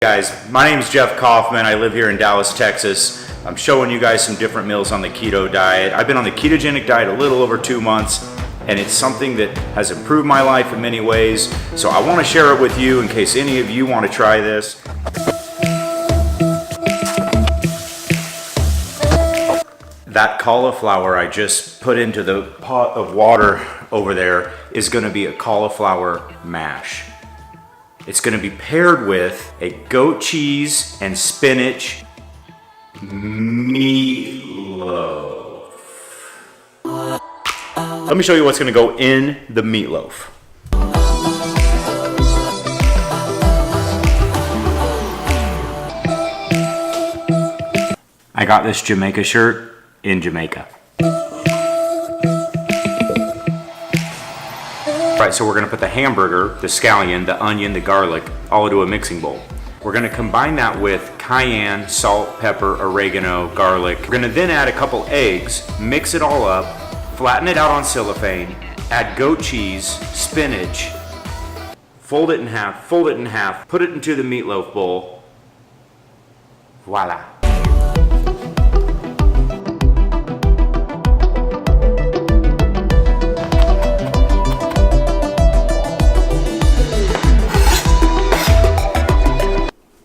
Guys, my name is Jeff Kaufman. I live here in Dallas, Texas. I'm showing you guys some different meals on the keto diet. I've been on the ketogenic diet a little over 2 months, and it's something that has improved my life in many ways. So I want to share it with you in case any of you want to try this. That cauliflower I just put into the pot of water over there is going to be a cauliflower mash. It's going to be paired with a goat cheese and spinach meatloaf. Let me show you what's going to go in the meatloaf. I got this Jamaica shirt in Jamaica. Right, so we're gonna put the hamburger, the scallion, the onion, the garlic, all into a mixing bowl. We're gonna combine that with cayenne, salt, pepper, oregano, garlic. We're gonna then add a couple eggs, mix it all up, flatten it out on cellophane, add goat cheese, spinach, fold it in half, put it into the meatloaf bowl. Voila.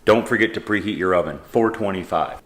Don't forget to preheat your oven, 425.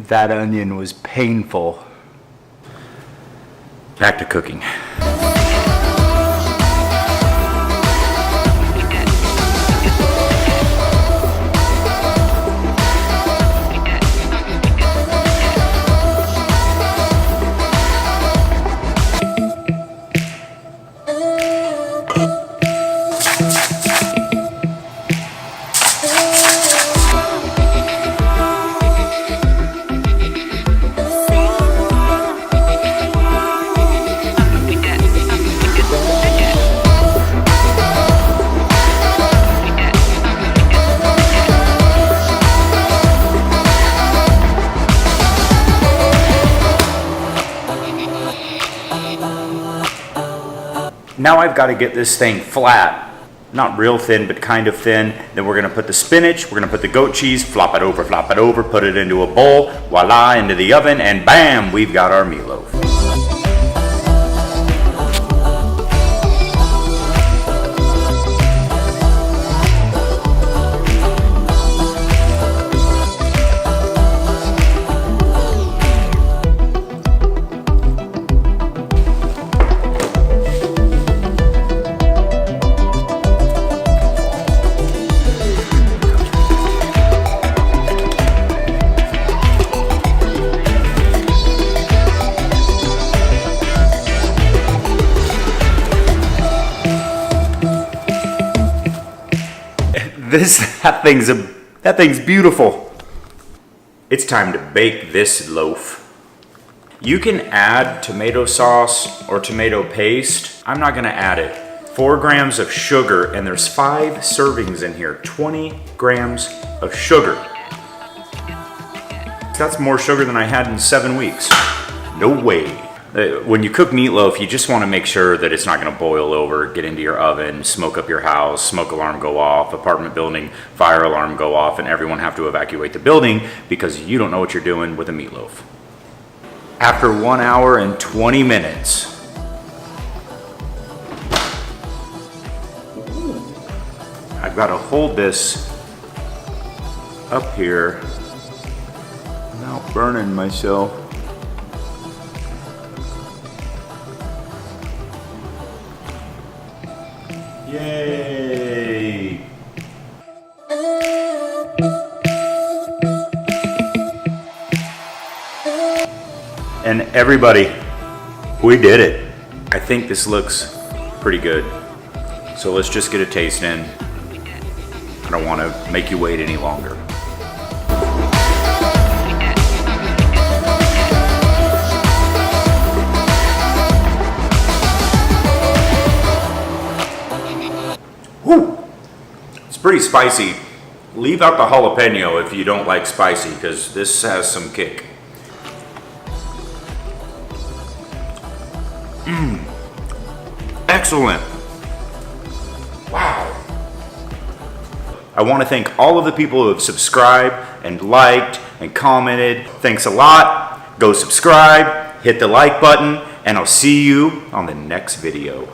That onion was painful. Back to cooking. Now I've got to get this thing flat, not real thin, but kind of thin. Then we're going to put the spinach, we're going to put the goat cheese, flop it over, put it into a bowl, voila, into the oven, and bam, we've got our meatloaf. That thing's beautiful. It's time to bake this loaf. You can add tomato sauce or tomato paste. I'm not gonna add it. 4 grams of sugar, and there's 5 servings in here. 20 grams of sugar. That's more sugar than I had in 7 weeks. No way. When you cook meatloaf, you just want to make sure that it's not going to boil over, get into your oven, smoke up your house, smoke alarm go off, apartment building, fire alarm go off, and everyone have to evacuate the building because you don't know what you're doing with a meatloaf. After 1 hour and 20 minutes, I've got to hold this up here without burning myself. Yay! And everybody, we did it. I think this looks pretty good. So let's just get a taste in. I don't want to make you wait any longer. Whew. It's pretty spicy. Leave out the jalapeno if you don't like spicy, because this has some kick. Excellent. Wow. I want to thank all of the people who have subscribed and liked and commented. Thanks a lot. Go subscribe, hit the like button, and I'll see you on the next video.